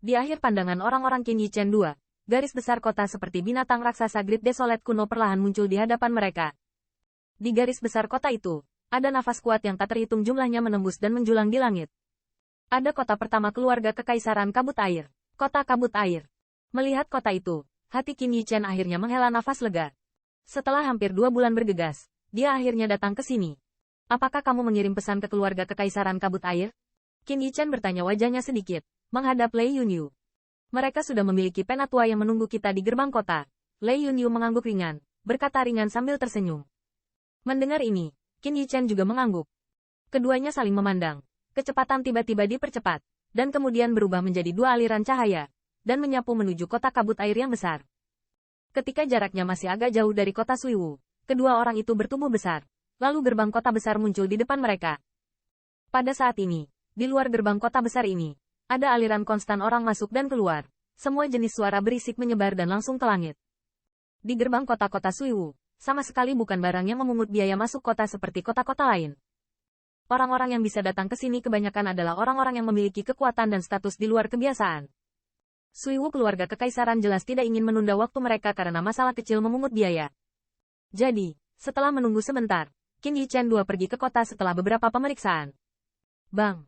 Di akhir pandangan orang-orang Qin Yichen II, garis besar kota seperti binatang raksasa Great Desolate kuno perlahan muncul di hadapan mereka. Di garis besar kota itu, ada nafas kuat yang tak terhitung jumlahnya menembus dan menjulang di langit. Ada kota pertama keluarga Kekaisaran Kabut Air, Kota Kabut Air. Melihat kota itu, hati Qin Yichen akhirnya menghela nafas lega. Setelah hampir 2 bulan bergegas, dia akhirnya datang ke sini. Apakah kamu mengirim pesan ke keluarga Kekaisaran Kabut Air? Qin Yichen bertanya, wajahnya sedikit menghadap Lei Yunyu. Mereka sudah memiliki penatua yang menunggu kita di gerbang kota. Lei Yunyu mengangguk ringan, berkata ringan sambil tersenyum. Mendengar ini, Qin Yichen juga mengangguk. Keduanya saling memandang. Kecepatan tiba-tiba dipercepat, dan kemudian berubah menjadi 2 aliran cahaya, dan menyapu menuju kota kabut air yang besar. Ketika jaraknya masih agak jauh dari kota Suiwu, kedua orang itu bertumbuh besar. Lalu gerbang kota besar muncul di depan mereka. Pada saat ini, di luar gerbang kota besar ini, ada aliran konstan orang masuk dan keluar. Semua jenis suara berisik menyebar dan langsung ke langit. Di gerbang kota-kota Suiwu, sama sekali bukan barang yang memungut biaya masuk kota seperti kota-kota lain. Orang-orang yang bisa datang ke sini kebanyakan adalah orang-orang yang memiliki kekuatan dan status di luar kebiasaan. Suiwu keluarga kekaisaran jelas tidak ingin menunda waktu mereka karena masalah kecil memungut biaya. Jadi, setelah menunggu sebentar, Qin Yichen II pergi ke kota setelah beberapa pemeriksaan. Bang!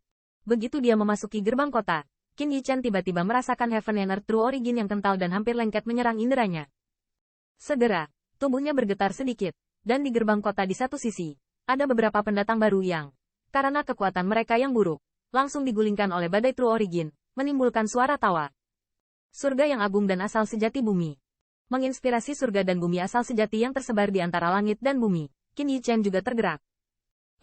Begitu dia memasuki gerbang kota, Qin Yichen tiba-tiba merasakan Heaven and Earth True Origin yang kental dan hampir lengket menyerang inderanya. Segera, tubuhnya bergetar sedikit, dan di gerbang kota di satu sisi, ada beberapa pendatang baru yang, karena kekuatan mereka yang buruk, langsung digulingkan oleh badai True Origin, menimbulkan suara tawa. Surga yang agung dan asal sejati bumi. Menginspirasi surga dan bumi asal sejati yang tersebar di antara langit dan bumi, Qin Yichen juga tergerak.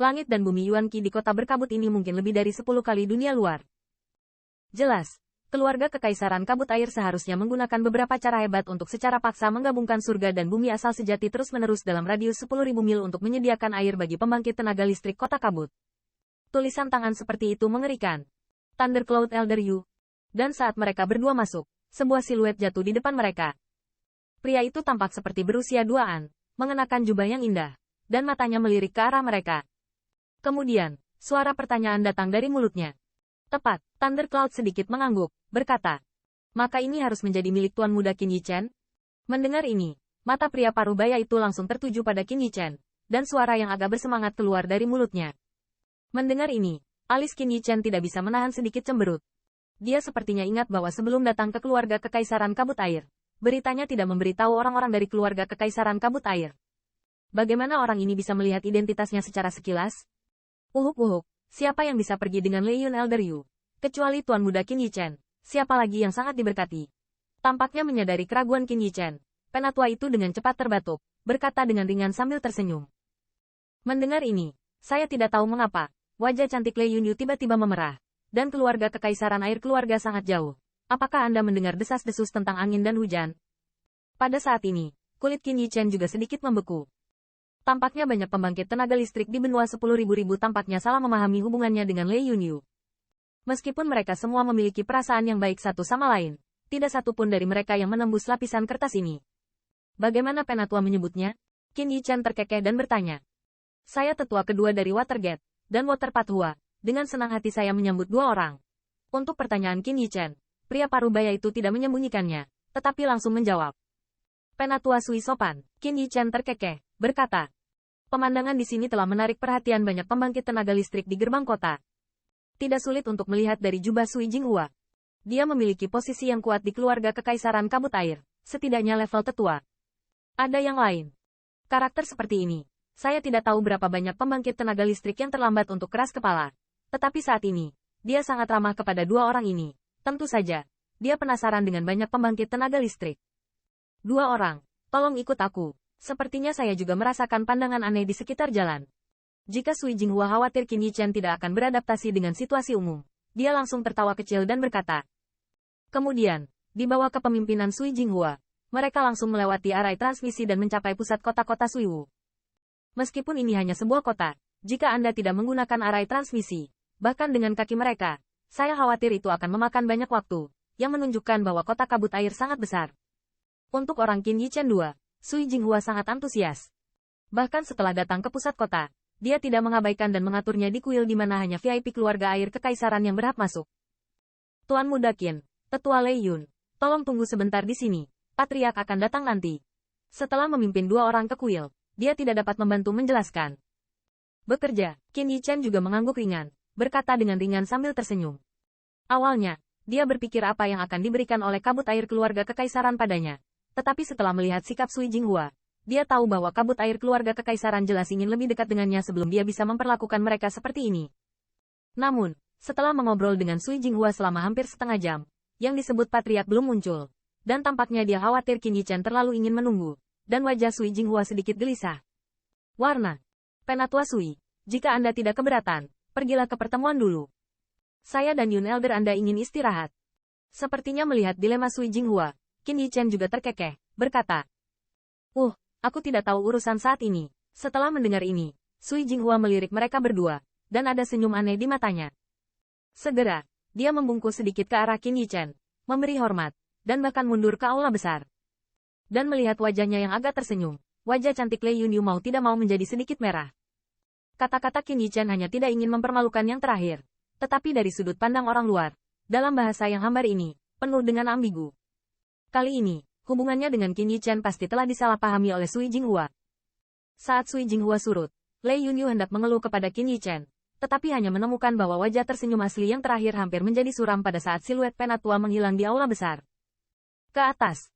Langit dan bumi Yuan Qi di kota berkabut ini mungkin lebih dari 10 kali dunia luar. Jelas, keluarga Kekaisaran Kabut Air seharusnya menggunakan beberapa cara hebat untuk secara paksa menggabungkan surga dan bumi asal sejati terus-menerus dalam radius 10.000 mil untuk menyediakan air bagi pembangkit tenaga listrik kota kabut. Tulisan tangan seperti itu mengerikan. Thundercloud Elder Yu. Dan saat mereka berdua masuk, sebuah siluet jatuh di depan mereka. Pria itu tampak seperti berusia 2-an, mengenakan jubah yang indah, dan matanya melirik ke arah mereka. Kemudian, suara pertanyaan datang dari mulutnya. Tepat, Thundercloud sedikit mengangguk, berkata, maka ini harus menjadi milik Tuan Muda Qin Yichen? Mendengar ini, mata pria parubaya itu langsung tertuju pada Qin Yichen, dan suara yang agak bersemangat keluar dari mulutnya. Mendengar ini, alis Qin Yichen tidak bisa menahan sedikit cemberut. Dia sepertinya ingat bahwa sebelum datang ke keluarga Kekaisaran Kabut Air, beritanya tidak memberitahu orang-orang dari keluarga Kekaisaran Kabut Air. Bagaimana orang ini bisa melihat identitasnya secara sekilas? Uhuk-uhuk, siapa yang bisa pergi dengan Lei Yun Elder Yu? Kecuali Tuan Muda Qin Yichen, siapa lagi yang sangat diberkati? Tampaknya menyadari keraguan Qin Yichen, penatua itu dengan cepat terbatuk, berkata dengan ringan sambil tersenyum. Mendengar ini, saya tidak tahu mengapa, wajah cantik Lei Yunyu tiba-tiba memerah, dan keluarga Kekaisaran Air keluarga sangat jauh. Apakah Anda mendengar desas-desus tentang angin dan hujan? Pada saat ini, kulit Qin Yichen juga sedikit membeku. Tampaknya banyak pembangkit tenaga listrik di benua 10.000 tampaknya salah memahami hubungannya dengan Lei Yunyu. Meskipun mereka semua memiliki perasaan yang baik satu sama lain, tidak satu pun dari mereka yang menembus lapisan kertas ini. Bagaimana penatua menyebutnya? Qin Yichen terkekeh dan bertanya. Saya tetua kedua dari Watergate dan Water Pathua. Dengan senang hati saya menyambut 2 orang. Untuk pertanyaan Qin Yichen, pria parubaya itu tidak menyembunyikannya, tetapi langsung menjawab. Penatua Sui sopan, Qin Yichen terkekeh, berkata. Pemandangan di sini telah menarik perhatian banyak pembangkit tenaga listrik di gerbang kota. Tidak sulit untuk melihat dari jubah Sui Jinghua. Dia memiliki posisi yang kuat di keluarga Kekaisaran Kabut Air, setidaknya level tetua. Ada yang lain. Karakter seperti ini, saya tidak tahu berapa banyak pembangkit tenaga listrik yang terlambat untuk keras kepala. Tetapi saat ini, dia sangat ramah kepada 2 orang ini. Tentu saja, dia penasaran dengan banyak pembangkit tenaga listrik. 2 orang, tolong ikut aku. Sepertinya saya juga merasakan pandangan aneh di sekitar jalan. Jika Sui Jinghua khawatir Qin Yichen tidak akan beradaptasi dengan situasi umum, dia langsung tertawa kecil dan berkata. Kemudian, di bawah kepemimpinan Sui Jinghua, mereka langsung melewati arai transmisi dan mencapai pusat kota-kota Suiwu. Meskipun ini hanya sebuah kota, jika Anda tidak menggunakan arai transmisi, bahkan dengan kaki mereka, saya khawatir itu akan memakan banyak waktu, yang menunjukkan bahwa kota kabut air sangat besar. Untuk orang Qin Yichen II, Sui Jinghua sangat antusias. Bahkan setelah datang ke pusat kota, dia tidak mengabaikan dan mengaturnya di kuil di mana hanya VIP keluarga air kekaisaran yang berhak masuk. Tuan Muda Qin, Tetua Lei Yun, tolong tunggu sebentar di sini. Patriark akan datang nanti. Setelah memimpin dua orang ke kuil, dia tidak dapat membantu menjelaskan. Bekerja, Qin Yichen juga mengangguk ringan, berkata dengan ringan sambil tersenyum. Awalnya, dia berpikir apa yang akan diberikan oleh kabut air keluarga kekaisaran padanya. Tetapi setelah melihat sikap Sui Jinghua, dia tahu bahwa kabut air keluarga kekaisaran jelas ingin lebih dekat dengannya sebelum dia bisa memperlakukan mereka seperti ini. Namun, setelah mengobrol dengan Sui Jinghua selama hampir setengah jam, yang disebut Patriark belum muncul, dan tampaknya dia khawatir Qin Yichen terlalu ingin menunggu, dan wajah Sui Jinghua sedikit gelisah. Warna. Penatua Sui, jika Anda tidak keberatan, pergilah ke pertemuan dulu. Saya dan Yun Elder Anda ingin istirahat. Sepertinya melihat dilema Sui Jinghua, Qin Yichen juga terkekeh, berkata. Aku tidak tahu urusan saat ini. Setelah mendengar ini, Sui Jinghua melirik mereka berdua, dan ada senyum aneh di matanya. Segera, dia membungkuk sedikit ke arah Qin Yichen, memberi hormat, dan bahkan mundur ke aula besar. Dan melihat wajahnya yang agak tersenyum, wajah cantik Lei Yunyu mau tidak mau menjadi sedikit merah. Kata-kata Qin Yichen hanya tidak ingin mempermalukan yang terakhir, tetapi dari sudut pandang orang luar, dalam bahasa yang hambar ini, penuh dengan ambigu. Kali ini, hubungannya dengan Qin Yichen pasti telah disalahpahami oleh Sui Jinghua. Saat Sui Jinghua surut, Lei Yunyu hendak mengeluh kepada Qin Yichen, tetapi hanya menemukan bahwa wajah tersenyum asli yang terakhir hampir menjadi suram pada saat siluet penatua menghilang di aula besar. Ke atas,